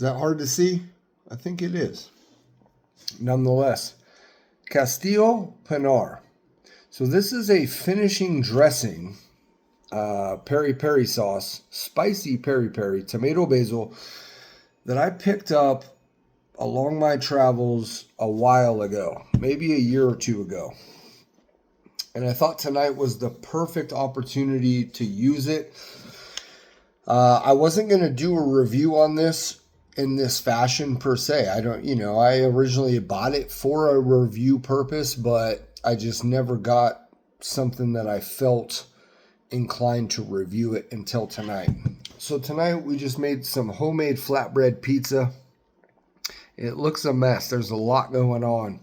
that hard to see? I think it is. Nonetheless, Castillo Pinar. So this is a finishing dressing, peri-peri sauce, spicy peri-peri, tomato basil, that I picked up along my travels a while ago, maybe a year or two ago. And I thought tonight was the perfect opportunity to use it. I wasn't going to do a review on this in this fashion per se. I originally bought it for a review purpose, but I just never got something that I felt inclined to review it until tonight. So tonight we just made some homemade flatbread pizza. It looks a mess. There's a lot going on.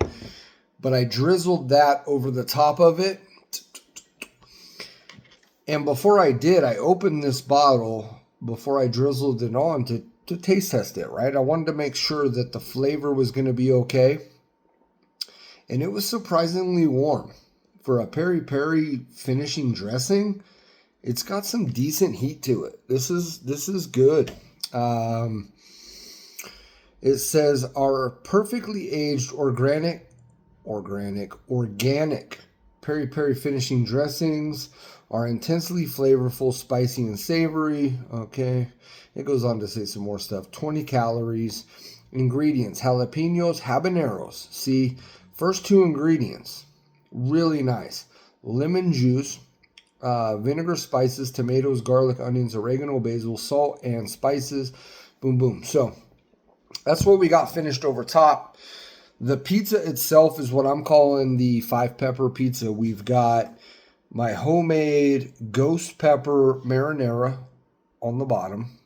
But I drizzled that over the top of it. And before I did, I opened this bottle before I drizzled it on to taste test it, right? I wanted to make sure that the flavor was going to be okay. And it was surprisingly warm. For a peri-peri finishing dressing, it's got some decent heat to it. This is good. It says our perfectly aged organic peri-peri finishing dressings are intensely flavorful, spicy, and savory. Okay. It goes on to say some more stuff. 20 calories. Ingredients: jalapenos, habaneros. See, first two ingredients. Really nice. Lemon juice, vinegar, spices, tomatoes, garlic, onions, oregano, basil, salt, and spices. Boom, boom. So that's what we got finished over top. The pizza itself is what I'm calling the 5-pepper pizza. We've got my homemade ghost pepper marinara on the bottom.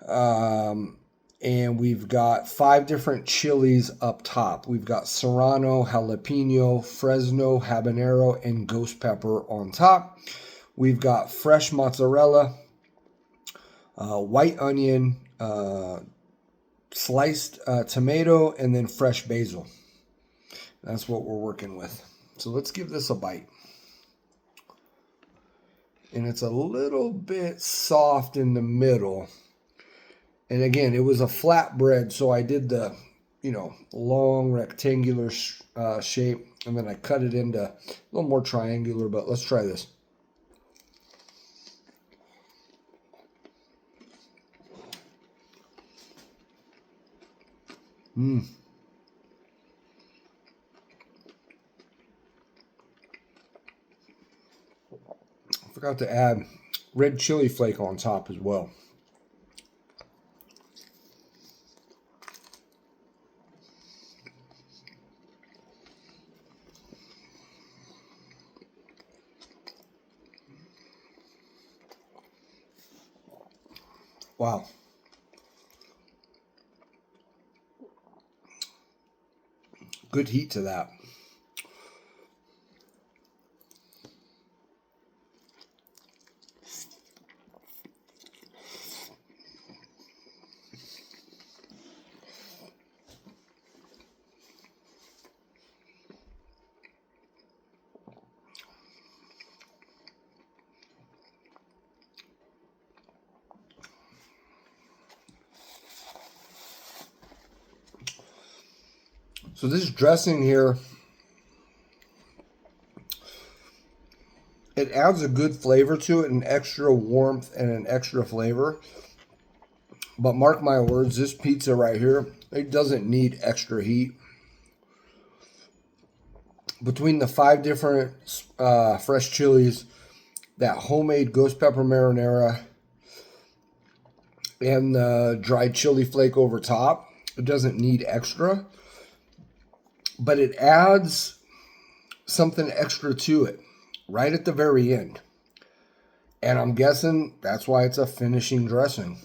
And we've got 5 different chilies up top. We've got serrano, jalapeno, Fresno, habanero, and ghost pepper on top. We've got fresh mozzarella, white onion, sliced tomato, and then fresh basil. That's what we're working with. So let's give this a bite. And it's a little bit soft in the middle. And again, it was a flatbread, so I did the, long rectangular shape, and then I cut it into a little more triangular, but let's try this. I forgot to add red chili flake on top as well. Wow. Good heat to that. So this dressing here, it adds a good flavor to it, an extra warmth and an extra flavor. But mark my words, this pizza right here, it doesn't need extra heat. Between the 5 different fresh chilies, that homemade ghost pepper marinara, and the dried chili flake over top, it doesn't need extra. But it adds something extra to it right at the very end. And I'm guessing that's why it's a finishing dressing.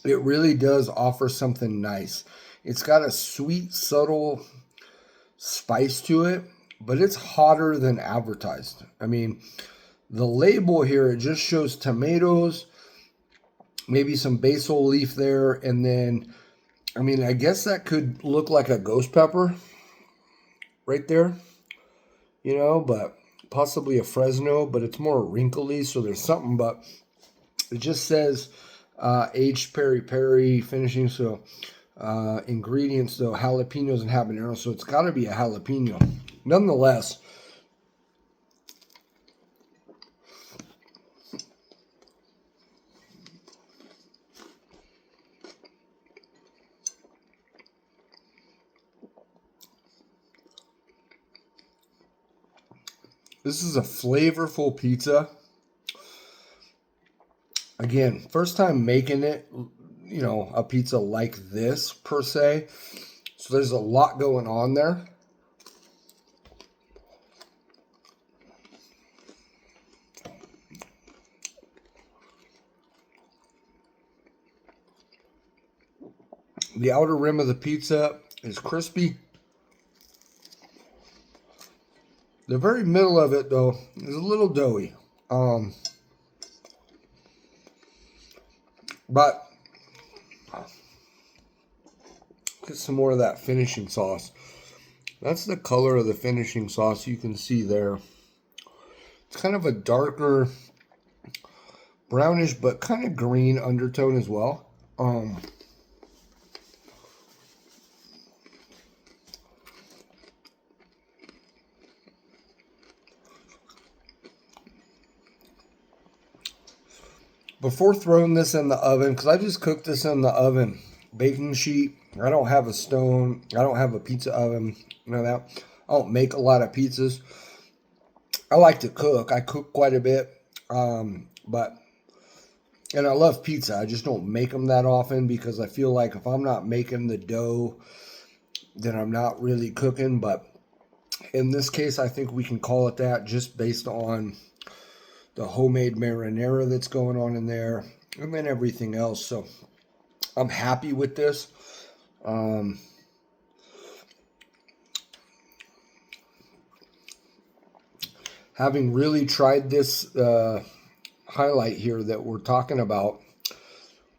It really does offer something nice. It's got a sweet, subtle spice to it, but it's hotter than advertised. I mean, the label here, it just shows tomatoes, maybe some basil leaf there, and then, I guess that could look like a ghost pepper right there, but possibly a Fresno, but it's more wrinkly, so there's something, but it just says aged peri-peri finishing. So ingredients though, jalapenos and habaneros. So it's got to be a jalapeno. Nonetheless, this is a flavorful pizza. Again, first time making it, you know, a pizza like this per se. So there's a lot going on there. The outer rim of the pizza is crispy. The very middle of it, though, is a little doughy. But get some more of that finishing sauce. That's the color of the finishing sauce you can see there. It's kind of a darker brownish, but kind of green undertone as well. Before throwing this in the oven, because I just cooked this in the oven, baking sheet. I don't have a stone. I don't have a pizza oven. You know that. I don't make a lot of pizzas. I like to cook. I cook quite a bit. And I love pizza. I just don't make them that often because I feel like if I'm not making the dough, then I'm not really cooking. But in this case, I think we can call it that just based on the homemade marinara that's going on in there, and then everything else. So I'm happy with this. Having really tried this highlight here that we're talking about,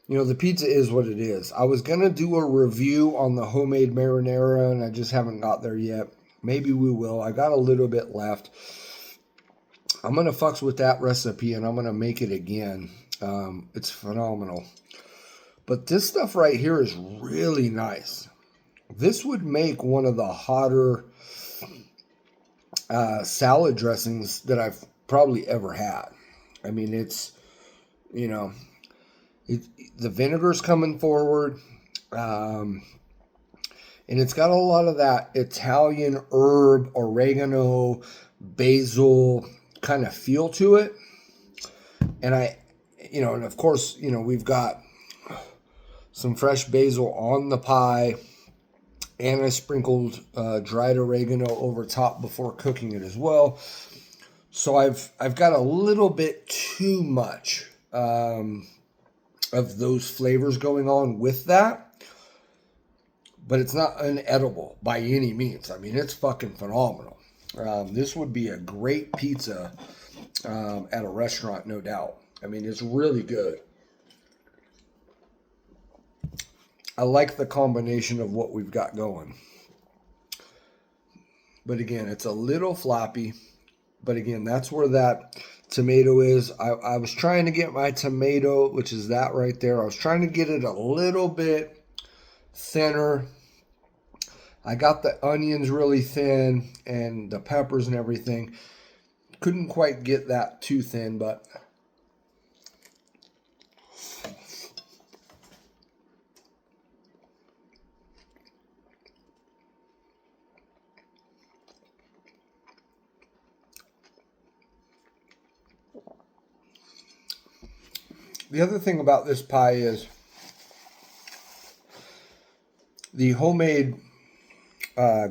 you know, the pizza is what it is. I was going to do a review on the homemade marinara, and I just haven't got there yet. Maybe we will. I got a little bit left. I'm going to fucks with that recipe, and I'm going to make it again. It's phenomenal. But this stuff right here is really nice. This would make one of the hotter salad dressings that I've probably ever had. I mean, it's, you know, the vinegar's coming forward. And it's got a lot of that Italian herb, oregano, basil kind of feel to it. And and of course, we've got some fresh basil on the pie, and I sprinkled dried oregano over top before cooking it as well. So I've got a little bit too much of those flavors going on with that, but it's not unedible by any means. I mean, it's fucking phenomenal. This would be a great pizza at a restaurant, no doubt. I mean, it's really good. I like the combination of what we've got going. But again, it's a little floppy. But again, that's where that tomato is. I was trying to get my tomato, which is that right there. I was trying to get it a little bit thinner. I got the onions really thin and the peppers and everything. Couldn't quite get that too thin, but the other thing about this pie is the homemade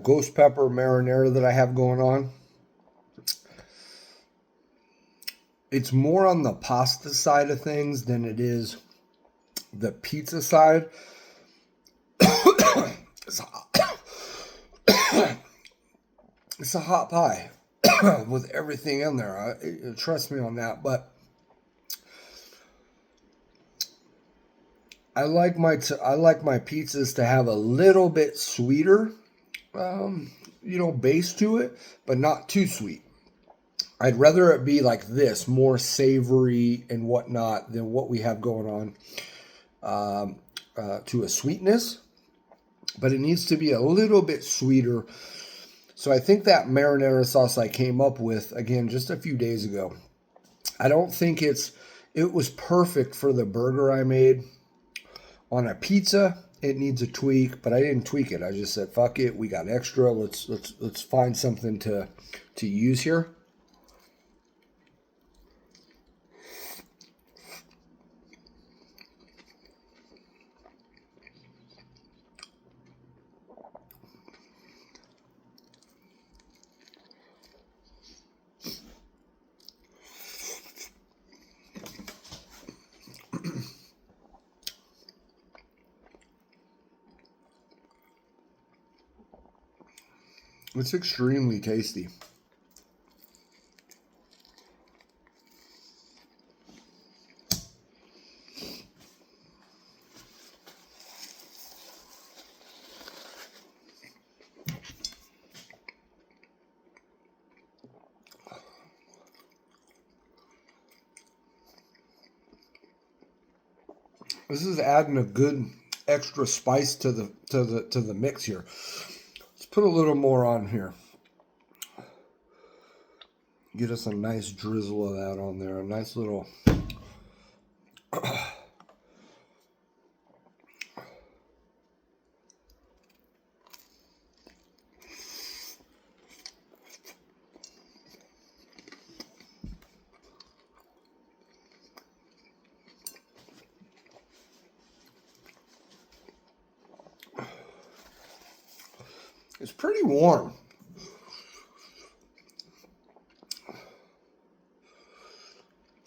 ghost pepper marinara that I have going on. It's more on the pasta side of things than it is the pizza side. It's a hot pie with everything in there. Trust me on that. But I like my pizzas to have a little bit sweeter, base to it, but not too sweet. I'd rather it be like this, more savory and whatnot than what we have going on. to a sweetness, but it needs to be a little bit sweeter. So I think that marinara sauce I came up with, again, just a few days ago, I don't think it was perfect for the burger I made. On a pizza, it needs a tweak, but I didn't tweak it. I just said, fuck it, we got extra. Let's find something to use here. It's extremely tasty. This is adding a good extra spice to the mix here. Let's put a little more on here. Get us a nice drizzle of that on there. A nice little. It's pretty warm.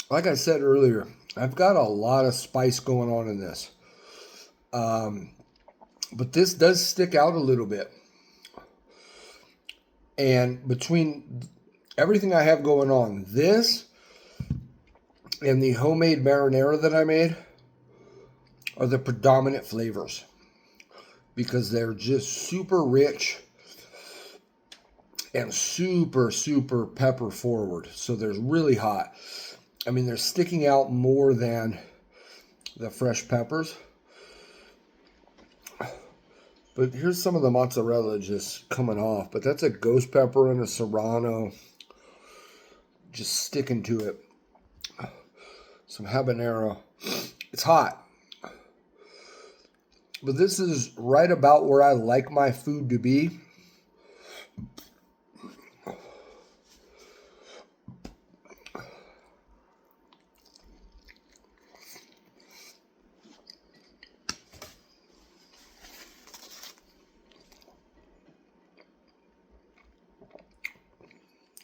Like I said earlier, I've got a lot of spice going on in this. But this does stick out a little bit. And between everything I have going on, this and the homemade marinara that I made are the predominant flavors. Because they're just super rich and super, super pepper forward. So they're really hot. I mean, they're sticking out more than the fresh peppers. But here's some of the mozzarella just coming off. But that's a ghost pepper and a serrano just sticking to it. Some habanero. It's hot. But this is right about where I like my food to be.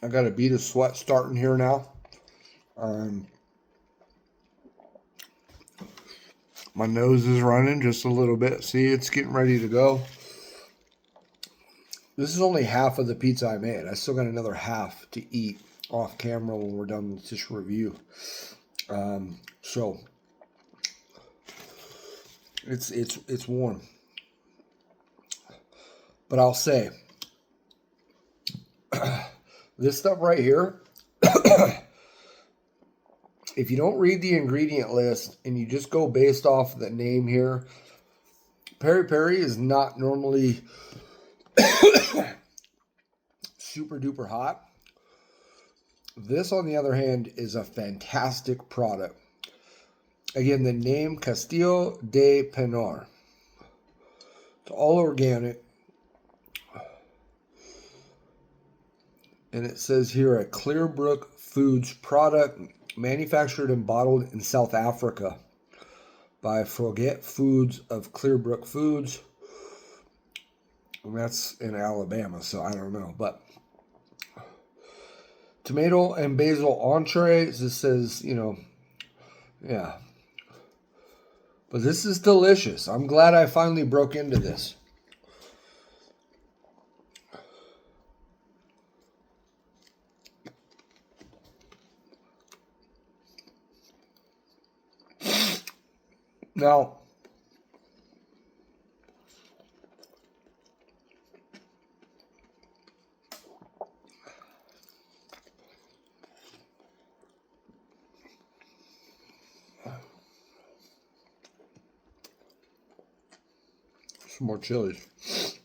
I got a bead of sweat starting here now. My nose is running just a little bit. See, it's getting ready to go. This is only half of the pizza I made. I still got another half to eat off camera when we're done with this review. So it's warm. But I'll say this stuff right here, if you don't read the ingredient list and you just go based off the name here, Peri-Peri is not normally super duper hot. This, on the other hand, is a fantastic product. Again, the name Castillo de Pinar. It's all organic. And it says here, a Clearbrook Foods product manufactured and bottled in South Africa by Forget Foods of Clearbrook Foods. And that's in Alabama, so I don't know. But tomato and basil entrees. This says, yeah. But this is delicious. I'm glad I finally broke into this. Now, Some more chilies.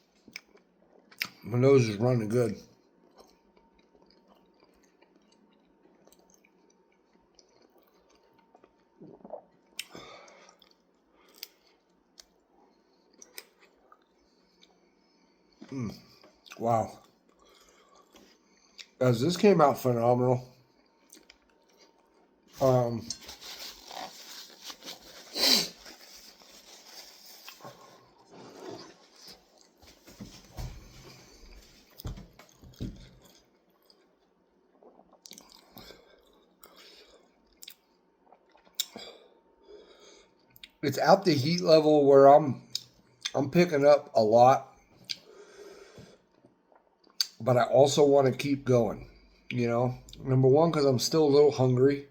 My nose is running good. Wow. Guys, this came out phenomenal. It's at the heat level where I'm picking up a lot, but I also want to keep going. You know, number one, because I'm still a little hungry.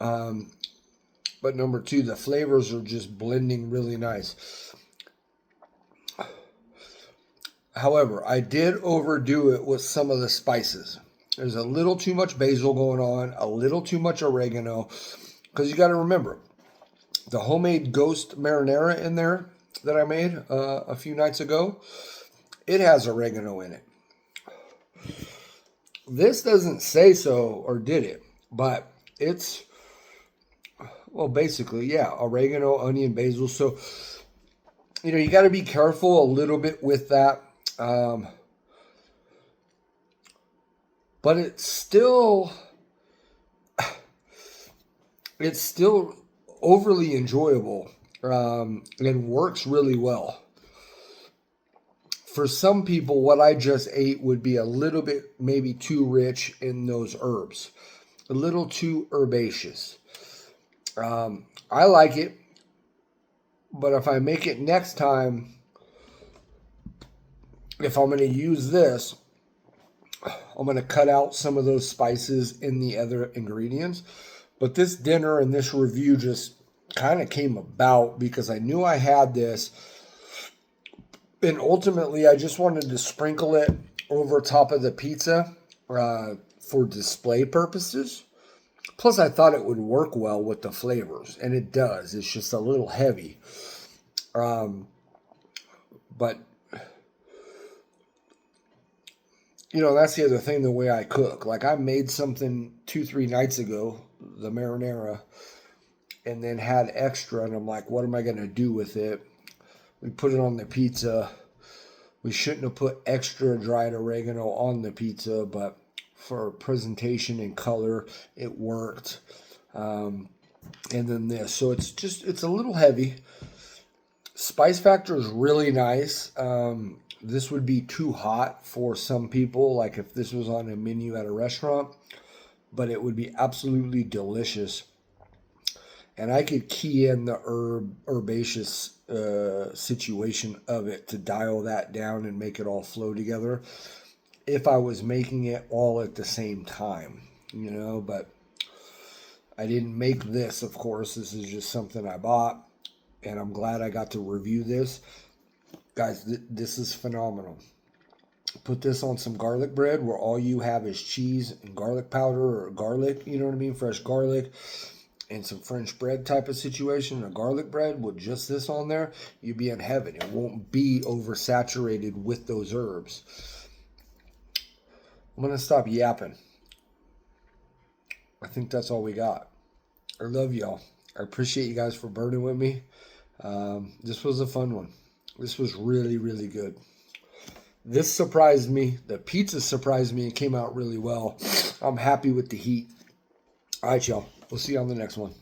But number two, the flavors are just blending really nice. However, I did overdo it with some of the spices. There's a little too much basil going on, a little too much oregano, because you got to remember, the homemade ghost marinara in there that I made a few nights ago, it has oregano in it. This doesn't say so, or did it, but it's, well, basically, yeah, oregano, onion, basil. So, you know, you got to be careful a little bit with that. But it's still overly enjoyable, and works really well. For some people, what I just ate would be a little bit maybe too rich in those herbs, a little too herbaceous. I like it, but if I make it next time, if I'm going to use this, I'm going to cut out some of those spices in the other ingredients. But this dinner and this review just kind of came about because I knew I had this. And ultimately, I just wanted to sprinkle it over top of the pizza for display purposes. Plus, I thought it would work well with the flavors. And it does. It's just a little heavy. But, you know, that's the other thing, the way I cook. Like, I made something 2-3 nights ago, the marinara, and then had extra. And I'm like, what am I going to do with it? We put it on the pizza. We shouldn't have put extra dried oregano on the pizza, but for presentation and color, it worked. And then this. So it's a little heavy. Spice factor is really nice. This would be too hot for some people, like if this was on a menu at a restaurant, but it would be absolutely delicious. And I could key in the herbaceous situation of it to dial that down and make it all flow together if I was making it all at the same time, you know. But I didn't make this, of course. This is just something I bought, and I'm glad I got to review this. Guys, this is phenomenal. Put this on some garlic bread where all you have is cheese and garlic powder, or garlic, you know what I mean, fresh garlic, and some French bread type of situation, a garlic bread with just this on there, you'd be in heaven. It won't be oversaturated with those herbs. I'm going to stop yapping. I think that's all we got. I love y'all. I appreciate you guys for burning with me. This was a fun one. This was really, really good. This surprised me. The pizza surprised me and came out really well. I'm happy with the heat. All right, y'all. We'll see you on the next one.